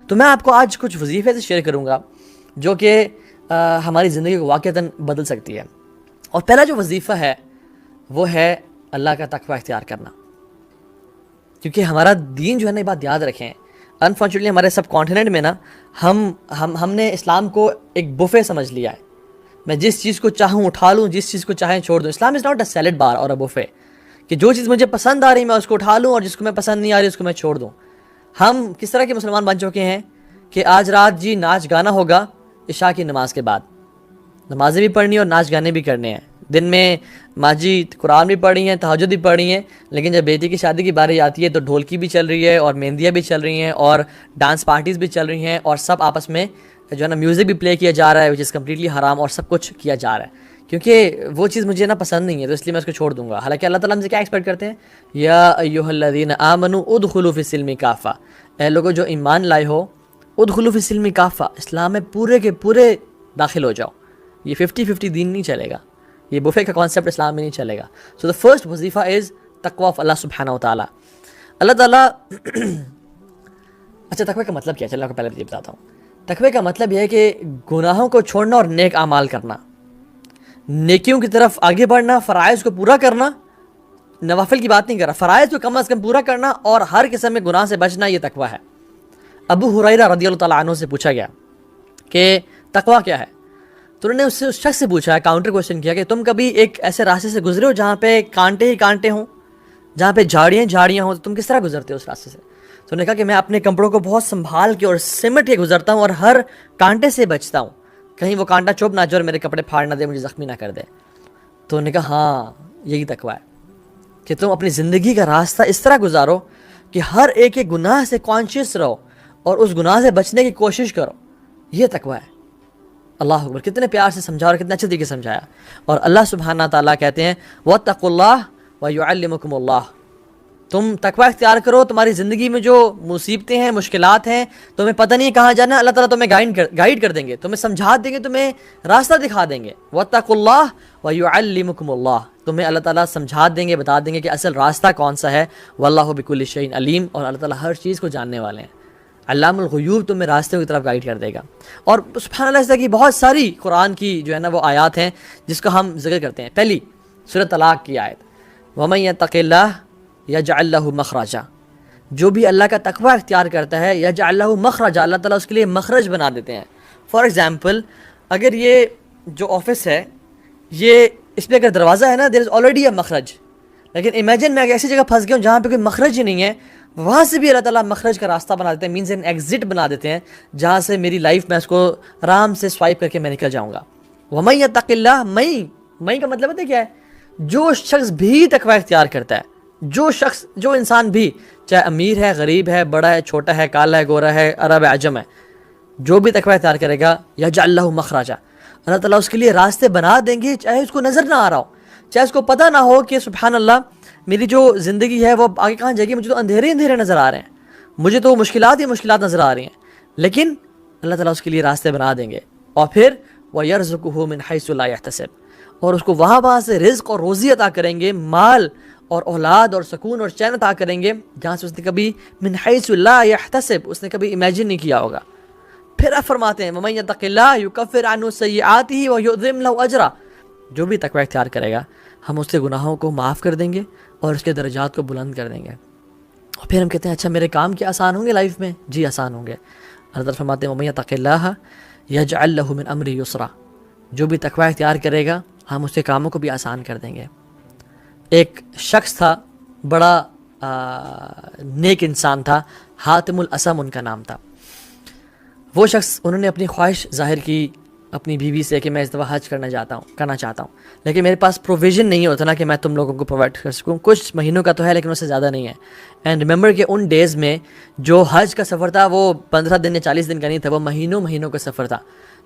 تو میں آپ کو آج کچھ وظیفے سے شیئر کروں گا جو کہ ہماری زندگی کو واقعتاً بدل سکتی ہے. اور پہلا جو وظیفہ ہے وہ ہے اللہ کا تقوی اختیار کرنا. کیونکہ ہمارا دین جو ہے نا، یہ بات یاد رکھیں، انفارچونیٹلی ہمارے سب کانٹیننٹ میں نا ہم نے اسلام کو ایک بفے سمجھ لیا ہے. میں جس چیز کو چاہوں اٹھا لوں، جس چیز کو چاہیں چھوڑ دوں. اسلام از ناٹ اے سیلڈ بار اور اے بفے کہ جو چیز مجھے پسند آ رہی میں اس کو اٹھا لوں اور جس کو میں پسند نہیں آ رہی اس کو میں چھوڑ دوں. ہم کس طرح کے مسلمان بن چکے ہیں کہ آج رات جی ناچ گانا ہوگا عشاء کی نماز کے بعد. نمازیں بھی پڑھنی اور ناچ گانے بھی کرنے ہیں. دن میں ماں جی قرآن بھی پڑھی ہیں، تہجد بھی پڑھی ہیں، لیکن جب بیٹی کی شادی کی باری آتی ہے تو ڈھولکی بھی چل رہی ہے اور مہندیاں بھی چل رہی ہیں اور ڈانس پارٹیز بھی چل رہی ہیں اور سب آپس میں جو ہے نا میوزک بھی پلے کیا جا رہا ہے، وچ از کمپلیٹلی حرام، اور سب کچھ کیا جا رہا ہے کیونکہ وہ چیز مجھے نا پسند نہیں ہے، تو اس لیے میں اس کو چھوڑ دوں گا. حالانکہ اللہ تعالیٰ ہم سے کیا ایکسپیکٹ کرتے ہیں؟ یا ایھا الذین آمنوا ادخلوا فی السلم کافہ، اے لوگوں جو ایمان لائے ہو، ادخلوا فی السلم کافہ، اسلام میں پورے کے پورے داخل ہو جاؤ. یہ 50-50 دین نہیں چلے گا، یہ بفے کا کانسیپٹ اسلام میں نہیں چلے گا. سو دا فرسٹ وظیفہ از تقوی آف اللہ سبحانہ و تعالیٰ. اللہ تعالیٰ اچھا تقوی کا مطلب کیا ہے؟ چلو آپ کو پہلے یہ بتاتا ہوں. تقوی کا مطلب یہ ہے کہ گناہوں کو چھوڑنا اور نیک اعمال کرنا، نیکیوں کی طرف آگے بڑھنا، فرائض کو پورا کرنا. نوافل کی بات نہیں کر رہا، فرائض کو کم از کم پورا کرنا اور ہر قسم میں گناہ سے بچنا، یہ تقوی ہے. ابو ہریرہ رضی اللہ تعالیٰ عنہ سے پوچھا گیا کہ تقوی کیا ہے؟ تو انہوں نے اس شخص سے پوچھا، کاؤنٹر کوشچن کیا کہ تم کبھی ایک ایسے راستے سے گزرے ہو جہاں پہ کانٹے ہی کانٹے ہوں، جہاں پہ جھاڑیاں ہوں، تو تم کس طرح گزرتے ہو اس راستے سے؟ تو انہوں نے کہا کہ میں اپنے کپڑوں کو بہت سنبھال کے اور سمٹ کے گزرتا ہوں اور ہر کانٹے سے بچتا ہوں، کہیں وہ کانٹا چوب نہ جائے اور میرے کپڑے پھاڑ نہ دے، مجھے زخمی نہ کر دے. تو انہوں نے کہا ہاں یہی تقوی ہے کہ تم اپنی زندگی کا راستہ اس طرح گزارو کہ ہر ایک گناہ سے کانشیس رہو اور اس گناہ سے بچنے کی کوشش کرو. یہ تقوی ہے. اللہ اکبر، کتنے پیار سے سمجھا اور کتنے اچھے طریقے سے سمجھایا. اور اللہ سبحانہ تعالیٰ کہتے ہیں واتقوا اللہ ویعلمکم اللہ، تم تقوی اختیار کرو. تمہاری زندگی میں جو مصیبتیں ہیں، مشکلات ہیں، تمہیں پتہ نہیں کہاں جانا، اللہ تعالیٰ تمہیں گائیڈ کر دیں گے، تمہیں سمجھا دیں گے، تمہیں راستہ دکھا دیں گے. واتقوا اللہ ویعلمکم اللہ، تمہیں اللہ تعالیٰ سمجھا دیں گے، بتا دیں گے کہ اصل راستہ کون سا ہے. واللہ بکل شیء علیم، اور اللہ تعالیٰ ہر چیز کو جاننے والے ہیں. علام الغیوب تمہیں راستے کی طرف گائیڈ کر دے گا. اور سبحان اللہ، اس طرح کی بہت ساری قرآن کی جو ہے نا وہ آیات ہیں جس کو ہم ذکر کرتے ہیں. پہلی سورۃ طلاق کی آیت، وَمَن يَتَّقِ اللَّهَ يَجْعَل لَّهُ مَخْرَجًا، جو بھی اللہ کا تقوی اختیار کرتا ہے يَجْعَل لَّهُ مَخْرَجًا، اللہ تعالیٰ اس کے لیے مخرج بنا دیتے ہیں. فار ایگزامپل، اگر یہ جو آفس ہے، یہ اس پہ اگر دروازہ ہے نا، دیر از آلریڈی اے مخرج. لیکن امیجن میں ایسی جگہ پھنس گیا ہوں جہاں پہ کوئی مخرج ہی نہیں ہے، وہاں سے بھی اللہ تعالیٰ مخرج کا راستہ بنا دیتے ہیں، مینز این ایگزٹ بنا دیتے ہیں جہاں سے میری لائف میں اس کو آرام سے سوائپ کر کے میں نکل جاؤں گا. وَمَن يَتَّقِ اللَّهَ، مئی کا مطلب پتہ کیا ہے؟ جو شخص بھی تقوی اختیار کرتا ہے، جو انسان بھی، چاہے امیر ہے، غریب ہے، بڑا ہے، چھوٹا ہے، کالا ہے، گورا ہے، عرب ہے، عجم ہے، جو بھی تقوی اختیار کرے گا يَجْعَل لَّهُ مَخْرَجًا، اللہ تعالیٰ اس کے لیے راستے بنا دیں گے، چاہے اس کو نظر نہ آ رہا ہو، چاہے اس کو پتہ نہ ہو کہ سبحان اللہ میری جو زندگی ہے وہ آگے کہاں جائے گی، مجھے تو اندھیرے نظر آ رہے ہیں، مجھے تو مشکلات ہی مشکلات نظر آ رہی ہیں، لیکن اللہ تعالیٰ اس کے لیے راستے بنا دیں گے. اور پھر وَيَرْزُقُهُ مِنْ حَيْثُ لَا يَحْتَسِبُ، اور اس کو وہاں سے رزق اور روزی عطا کریں گے، مال اور اولاد اور سکون اور چین عطا کریں گے جہاں سے اس نے کبھی من حیث لا يحتسب، اس نے کبھی امیجن نہیں کیا ہوگا. پھر آپ فرماتے ہیں وَمَن يَتَّقِ اللَّهَ يُكَفِّرْ عَنْهُ سَيِّئَاتِهِ وَيُعْظِمْ لَهُ أَجْرًا، جو بھی تقوی اختیار کرے گا ہم اس کے گناہوں کو معاف کر دیں گے اور اس کے درجات کو بلند کر دیں گے. اور پھر ہم کہتے ہیں اچھا میرے کام کیا آسان ہوں گے لائف میں؟ جی آسان ہوں گے. اللہ تعالیٰ فرماتے ہیں وَمَن يَتَّقِ اللَّهَ يَجْعَل لَّهُ مِنْ أَمْرِهِ يُسْرًا، جو بھی تقوی اختیار کرے گا ہم اس کے کاموں کو بھی آسان کر دیں گے. ایک شخص تھا، بڑا نیک انسان تھا، حاتم الاسم ان کا نام تھا. وہ شخص، انہوں نے اپنی خواہش ظاہر کی اپنی بیوی سے کہ میں اس دفعہ حج کرنا چاہتا ہوں، لیکن میرے پاس پروویژن نہیں ہوتا نا کہ میں تم لوگوں کو پرووائڈ کر سکوں. کچھ مہینوں کا تو ہے لیکن اس سے زیادہ نہیں ہے. اینڈ ریممبر کہ ان ڈیز میں جو حج کا سفر تھا وہ 15 دن یا 40 دن کا نہیں تھا، وہ مہینوں کا سفر تھا،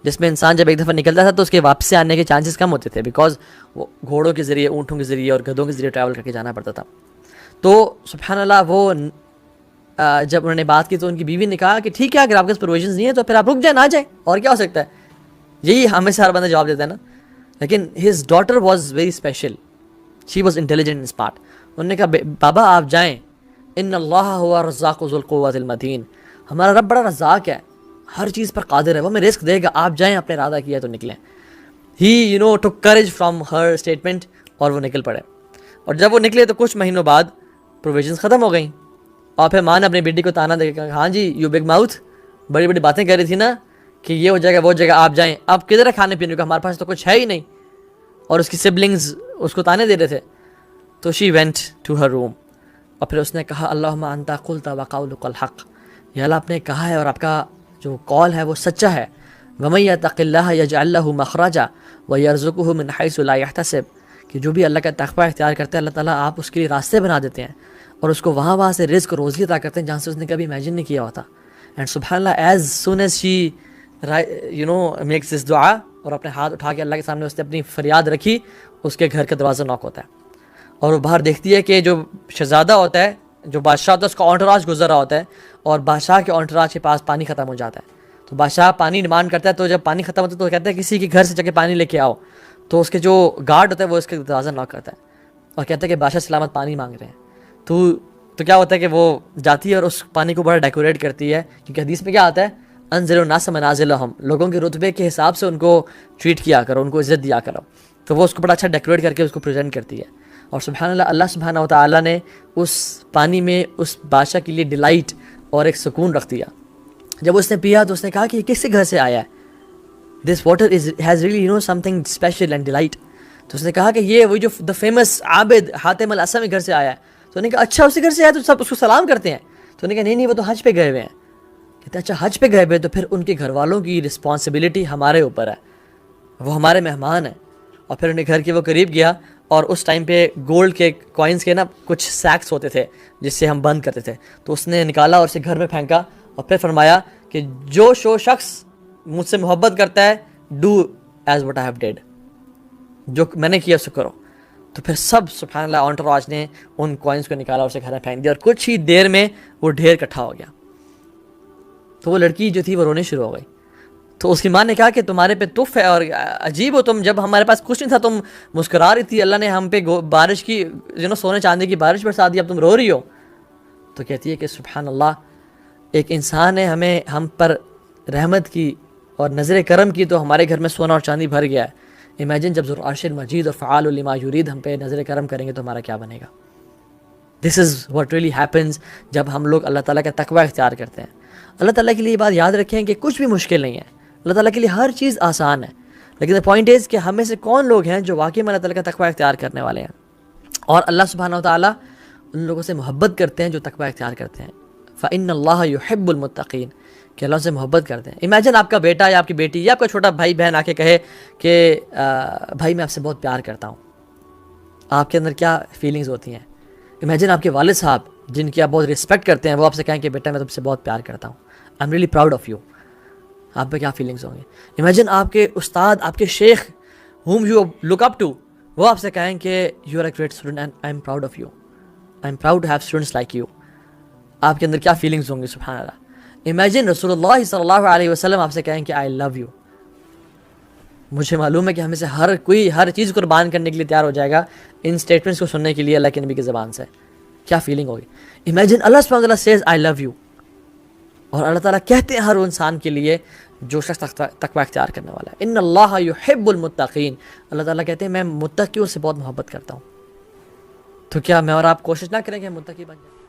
جس میں انسان جب ایک دفعہ نکلتا تھا تو اس کے واپس سے آنے کے چانسز کم ہوتے تھے، بیکاز وہ گھوڑوں کے ذریعے، اونٹوں کے ذریعے اور گدھوں کے ذریعے ٹریول کر کے جانا پڑتا تھا. تو سبحان اللہ، وہ جب انہوں نے بات کی تو ان کی بیوی نے کہا کہ ٹھیک ہے اگر آپ کے پاس پروویژنز نہیں ہے تو پھر آپ رک جائیں، نہ جائیں، اور کیا ہو سکتا ہے. یہی ہمیں سے ہر بندہ جواب دیتا ہے نا. لیکن his daughter was very special, she was intelligent in spurt. انہوں نے کہا بابا آپ جائیں، ان اللہ هو الرزاق ذو القوۃ المتین، ہمارا رب بڑا رزاق ہے, ہر چیز پر قادر ہے, وہ ہمیں رزق دے گا, آپ جائیں, اپنے ارادہ کیا تو نکلیں. ہی ٹوک کریج فرام ہر اسٹیٹمنٹ, اور وہ نکل پڑے. اور جب وہ نکلے تو کچھ مہینوں بعد پروویژنس ختم ہو گئیں. اور پھر ماں نے اپنی بیٹی کو تانا دے کے کہا, ہاں جی یو بگ ماؤتھ, بڑی بڑی باتیں کر رہی تھی نا کہ یہ ہو جائے گا وہ جگہ, آپ جائیں, اب کدھر ہے کھانے پینے کا, ہمارے پاس تو کچھ ہے ہی نہیں. اور اس کی سبلنگز اس کو تانے دے رہے تھے. تو شی وینٹ ٹو ہر روم, اور پھر اس نے کہا, اللہم انت قلت وقولک الحق, یا اللہ آپ نے کہا ہے اور آپ کا جو قول ہے وہ سچا ہے. ومن یتق اللہ یجعل لہ مخرجا ویرزقہ من حیث لا یحتسب, کہ جو بھی اللہ کا تقوی اختیار کرتا ہے اللہ تعالیٰ آپ اس کے لیے راستے بنا دیتے ہیں, اور اس کو وہاں سے رزق روزی عطا کرتے ہیں جہاں سے اس نے کبھی امیجن نہیں کیا ہوتا. اینڈ سبحان اللہ, as soon as she makes this دعا, اور اپنے ہاتھ اٹھا کے اللہ کے سامنے اس نے اپنی فریاد رکھی, اس کے گھر کا دروازہ نوک ہوتا ہے, اور وہ باہر دیکھتی ہے کہ جو شہزادہ ہوتا ہے, جو بادشاہ ہوتا ہے, اس کا اونٹراج گزر رہا ہوتا ہے, اور بادشاہ کے اونٹراج کے پاس پانی ختم ہو جاتا ہے. تو بادشاہ پانی ڈیمانڈ کرتا ہے, تو جب پانی ختم ہوتا ہے تو کہتا ہے کسی کے گھر سے جا کے پانی لے کے آؤ. تو اس کے جو گارڈ ہوتا ہے وہ اس کے دروازہ نوک کرتا ہے اور کہتا ہے کہ بادشاہ سلامت پانی مانگ رہے ہیں. تو کیا ہوتا ہے کہ وہ جاتی ہے اور اس پانی کو بڑا ڈیکوریٹ کرتی ہے, کیونکہ حدیث میں کیا آتا ہے, انزلوا الناس منازلہم, لوگوں کے رتبے کے حساب سے ان کو ٹریٹ کیا کرو, ان کو عزت دیا کرو. تو وہ اس کو بڑا اچھا ڈیکوریٹ کر کے اس کو پریزنٹ کرتی ہے. اور سبحان اللہ, اللہ سبحانہ و تعالیٰ نے اس پانی میں اس بادشاہ کے لیے ڈیلائٹ اور ایک سکون رکھ دیا. جب اس نے پیا تو اس نے کہا کہ یہ کس کے گھر سے آیا ہے, this water has really some thing special and delight. تو اس نے کہا کہ یہ وہی جو دا فیمس عابد حاتم الاسمی گھر سے آیا ہے. تو انہوں نے کہا اچھا اسی گھر سے آیا, تو سب اس کو سلام کرتے ہیں. تو انہوں نے کہا نہیں وہ تو حج پہ گئے ہوئے ہیں. کہتے اچھا حج پہ گئے ہوئے, تو پھر ان کے گھر والوں کی رسپانسبلٹی ہمارے اوپر ہے, وہ ہمارے مہمان ہیں. اور پھر انہیں گھر کے وہ قریب گیا, اور اس ٹائم پہ گولڈ کے کوائنس کے نا کچھ سیکس ہوتے تھے جس سے ہم بند کرتے تھے, تو اس نے نکالا اور اسے گھر میں پھینکا, اور پھر فرمایا کہ جو شخص مجھ سے محبت کرتا ہے, do as what I have did, جو میں نے کیا اس کو کرو. تو پھر سب سبحان اللہ اونٹراج نے ان کوائنس کو نکالا اور اسے گھر میں پھینک دیا, اور کچھ ہی دیر میں وہ ڈھیر اکٹھا ہو گیا. تو وہ لڑکی جو تھی وہ رونے شروع ہو گئی. تو اس کی ماں نے کہا کہ تمہارے پہ تف ہے اور عجیب ہو تم, جب ہمارے پاس کچھ نہیں تھا تم مسکرا رہی تھی, اللہ نے ہم پہ بارش کی سونے چاندی کی بارش برسا دی, اب تم رو رہی ہو. تو کہتی ہے کہ سبحان اللہ, ایک انسان ہے ہم پر رحمت کی اور نظر کرم کی, تو ہمارے گھر میں سونا اور چاندی بھر گیا ہے. امیجن جب ذو العرش المجید اور فعال لما یرید ہم پہ نظر کرم کریں گے تو ہمارا کیا بنے گا. دس از واٹ ریئلی ہیپنز جب ہم لوگ اللہ تعالیٰ کا تقوی اختیار کرتے ہیں. اللہ تعالیٰ کے لیے یہ بات یاد رکھیں کہ کچھ بھی مشکل نہیں ہے, اللہ تعالیٰ کے لیے ہر چیز آسان ہے. لیکن دا پوائنٹ از کہ ہم میں سے کون لوگ ہیں جو واقعی میں اللہ تعالیٰ کا تقوی اختیار کرنے والے ہیں, اور اللہ سبحانہ و تعالیٰ ان لوگوں سے محبت کرتے ہیں جو تقوی اختیار کرتے ہیں. فإن اللہ یحب المتقین, کہ اللہ سے محبت کرتے ہیں. امیجن آپ کا بیٹا یا آپ کی بیٹی یا آپ کا چھوٹا بھائی بہن آ کے کہے کہ بھائی میں آپ سے بہت پیار کرتا ہوں, آپ کے اندر کیا فیلنگز ہوتی ہیں. امیجن آپ کے والد صاحب جن کی آپ بہت رسپیکٹ کرتے ہیں وہ آپ سے کہیں کہ بیٹا میں تم سے بہت پیار کرتا ہوں, I am really proud of you, آپ پہ کیا فیلنگز ہوں گے. امیجن آپ کے استاد, آپ کے شیخ whom you look up to, وہ آپ سے کہیں کہ you are a great student and I am proud of you, I am proud to have students like you, آپ کے اندر کیا فیلنگز ہوں گی. سبحان اللہ. امیجن رسول اللہ صلی اللہ علیہ وسلم آپ سے کہیں کہ آئی لو یو. مجھے معلوم ہے کہ ہمیں سے ہر کوئی ہر چیز قربان کرنے کے لیے تیار ہو جائے گا ان اسٹیٹمنٹس کو سننے کے لیے اللہ کے نبی کی زبان سے. کیا فیلنگ ہوگی. امیجن اللہ سبحانہ وتعالیٰ سیز آئی لو یو, اور اللہ تعالیٰ کہتے ہیں ہر انسان کے لیے جو شخص تقوی اختیار کرنے والا ہے, ان اللہ یحب المتقین, اللہ تعالیٰ کہتے ہیں میں متقیوں سے بہت محبت کرتا ہوں. تو کیا میں اور آپ کوشش نہ کریں کہ ہم متقی بن جائیں.